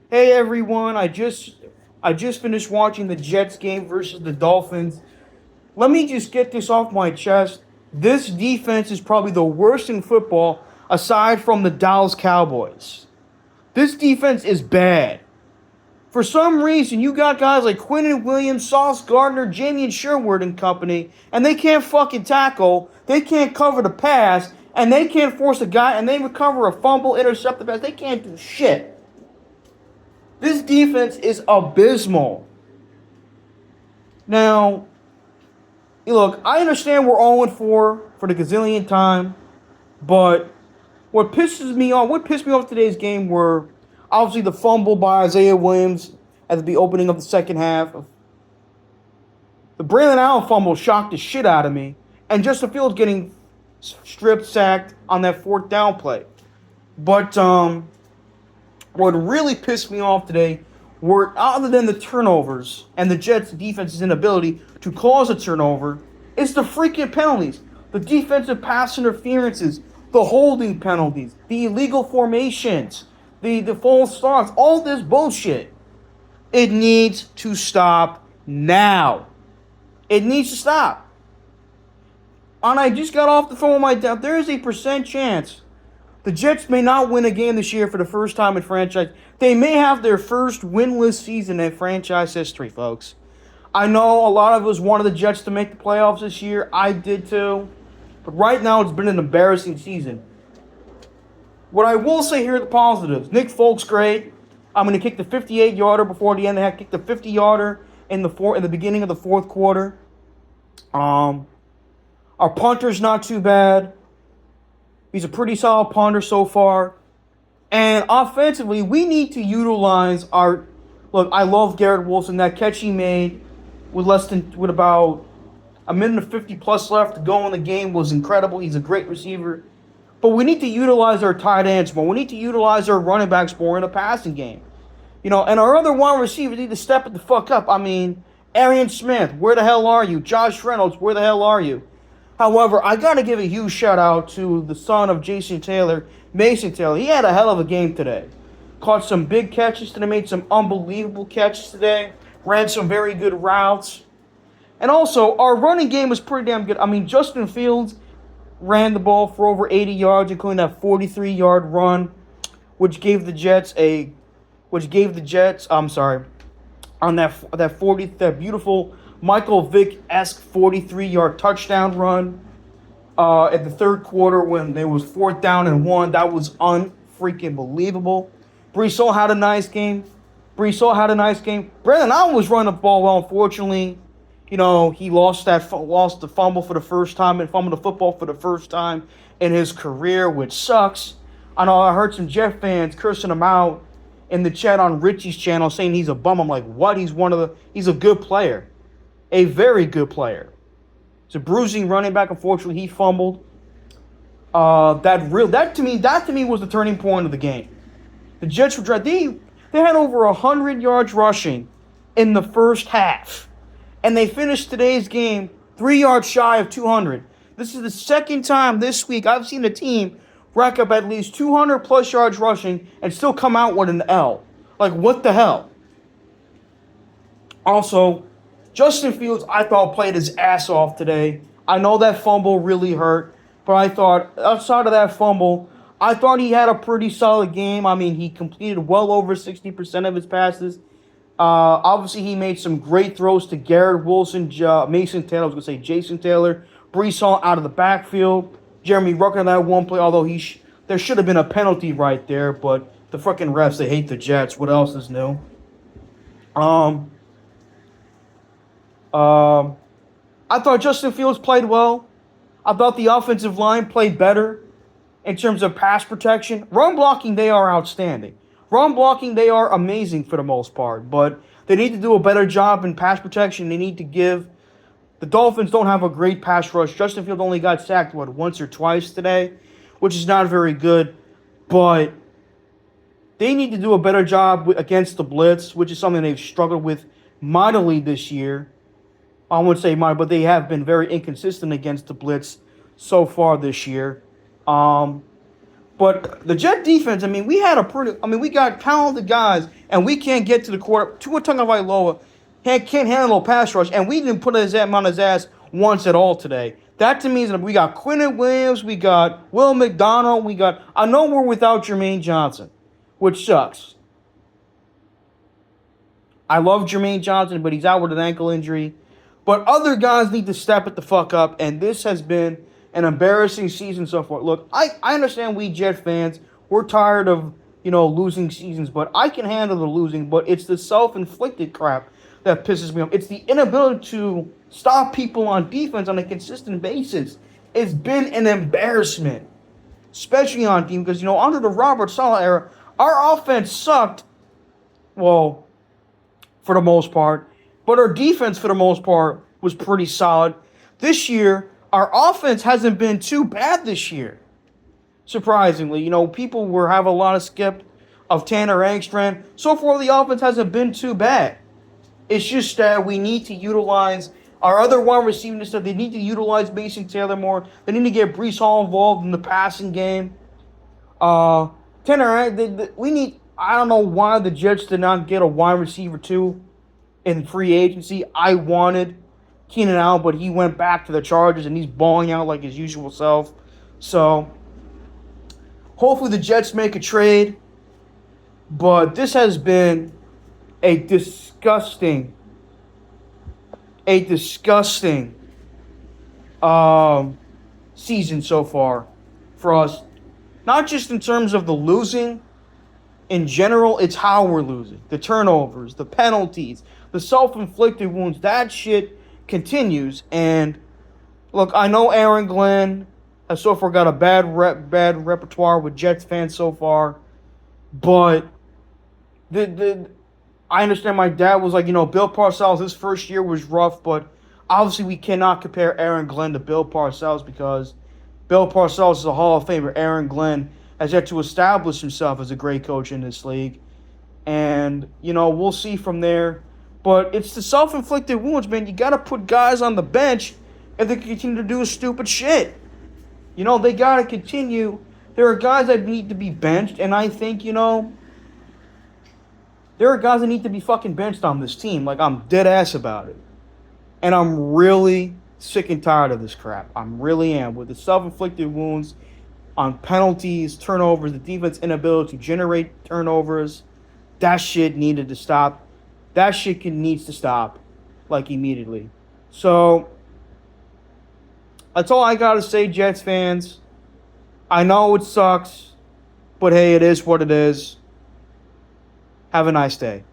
Hey everyone, I just finished watching the Jets game versus the Dolphins. Let me just get this off my chest. This defense is probably the worst in football aside from the Dallas Cowboys. This defense is bad. For some reason, you got guys like Quinton Williams, Sauce Gardner, Jamie Sherwood and company, and they can't fucking tackle, they can't cover the pass, and they can't force a guy, and they recover a fumble, intercept the pass. They can't do shit. This defense is abysmal. Now, look, I understand we're 0 for the gazillion time, but what pissed me off today's game were obviously the fumble by Isaiah Williams at the opening of the second half. The Braylon Allen fumble shocked the shit out of me, and Justin Fields getting strip sacked on that fourth down play. But what really pissed me off today were, other than the turnovers and the Jets' defense's inability to cause a turnover, it's the freaking penalties, the defensive pass interferences, the holding penalties, the illegal formations, the false starts, all this bullshit. It needs to stop now. It needs to stop. And I just got off the phone with my dad. There is a percent chance the Jets may not win a game this year for the first time in franchise. They may have their first winless season in franchise history, folks. I know a lot of us wanted the Jets to make the playoffs this year. I did too. But right now, it's been an embarrassing season. What I will say here are the positives. Nick Folk's great. I'm going to kick the 58-yarder before the end. They had kicked the 50-yarder in the beginning of the fourth quarter. Our punter's not too bad. He's a pretty solid punter so far. And offensively, we need to utilize our... Look, I love Garrett Wilson. That catch he made with about a minute and 50 plus left to go in the game was incredible. He's a great receiver. But we need to utilize our tight ends more. We need to utilize our running backs more in the passing game. And our other wide receivers need to step it the fuck up. I mean, Arian Smith, where the hell are you? Josh Reynolds, where the hell are you? However, I got to give a huge shout out to the son of Jason Taylor, Mason Taylor. He had a hell of a game today. Caught some big catches today, made some unbelievable catches today, ran some very good routes. And also, our running game was pretty damn good. I mean, Justin Fields ran the ball for over 80 yards, including that 43-yard run, which gave the Jets on that beautiful Michael Vick-esque 43-yard touchdown run at the third quarter when there was 4th down and 1. That was unfreaking believable. Brees Hall had a nice game. Brandon Allen was running the ball well. Unfortunately, he lost the fumble for the first time and fumbled the football for the first time in his career, which sucks. I know I heard some Jet fans cursing him out in the chat on Richie's channel saying he's a bum. I'm like, what? He's a good player. A very good player. He's a bruising running back. Unfortunately, he fumbled. That to me was the turning point of the game. The Jets were they had over 100 yards rushing in the first half, and they finished today's game 3 yards shy of 200. This is the second time this week I've seen a team rack up at least 200 plus yards rushing and still come out with an L. Like, what the hell? Also, Justin Fields, I thought, played his ass off today. I know that fumble really hurt, but I thought, outside of that fumble, I thought he had a pretty solid game. I mean, he completed well over 60% of his passes. Obviously, he made some great throws to Garrett Wilson, Mason Taylor, I was going to say Jason Taylor, Brees Hall out of the backfield, Jeremy Rucker on that one play, although there should have been a penalty right there, but the fucking refs, they hate the Jets. What else is new? I thought Justin Fields played well. I thought the offensive line played better in terms of pass protection. Run blocking, they are outstanding. Run blocking, they are amazing for the most part, but they need to do a better job in pass protection. They need to give... The Dolphins don't have a great pass rush. Justin Fields only got sacked, once or twice today, which is not very good, but they need to do a better job against the blitz, which is something they've struggled with mightily this year. I wouldn't say mighty, but they have been very inconsistent against the blitz so far this year. But the Jet defense, I mean, we got talented guys, and we can't get to the quarter. Tua Tagovailoa can't handle a pass rush, and we didn't put his on his ass once at all today. That to me is we got Quinnen Williams, we got Will McDonald, I know we're without Jermaine Johnson, which sucks. I love Jermaine Johnson, but he's out with an ankle injury. But other guys need to step it the fuck up, and this has been an embarrassing season so far. Look, I understand we Jet fans, we're tired of, losing seasons, but I can handle the losing, but it's the self-inflicted crap that pisses me off. It's the inability to stop people on defense on a consistent basis. It's been an embarrassment, especially on team, because, under the Robert Saleh era, our offense sucked, well, for the most part, but our defense, for the most part, was pretty solid. This year, our offense hasn't been too bad this year. Surprisingly, people have a lot of skip of Tanner Engstrand. So far, the offense hasn't been too bad. It's just that we need to utilize our other wide receivers. They need to utilize Mason Taylor more. They need to get Breece Hall involved in the passing game. We need. I don't know why the Jets did not get a wide receiver too in free agency. I wanted Keenan Allen, but he went back to the Chargers and he's balling out like his usual self. So hopefully the Jets make a trade. But this has been a disgusting season so far for us. Not just in terms of the losing. In general, it's how we're losing. The turnovers, the penalties, the self-inflicted wounds. That shit continues. And look, I know Aaron Glenn has so far got a bad repertoire with Jets fans so far. But I understand my dad was like, Bill Parcells, his first year was rough, but obviously we cannot compare Aaron Glenn to Bill Parcells because Bill Parcells is a Hall of Famer. Aaron Glenn has yet to establish himself as a great coach in this league. And, we'll see from there. But it's the self-inflicted wounds, man. You got to put guys on the bench if they continue to do stupid shit. They got to continue. There are guys that need to be benched, and I think, there are guys that need to be fucking benched on this team. Like, I'm dead ass about it. And I'm really sick and tired of this crap. I really am. With the self-inflicted wounds on penalties, turnovers, the defense inability to generate turnovers, that shit needed to stop. That shit needs to stop, like, immediately. So, that's all I got to say, Jets fans. I know it sucks, but hey, it is what it is. Have a nice day.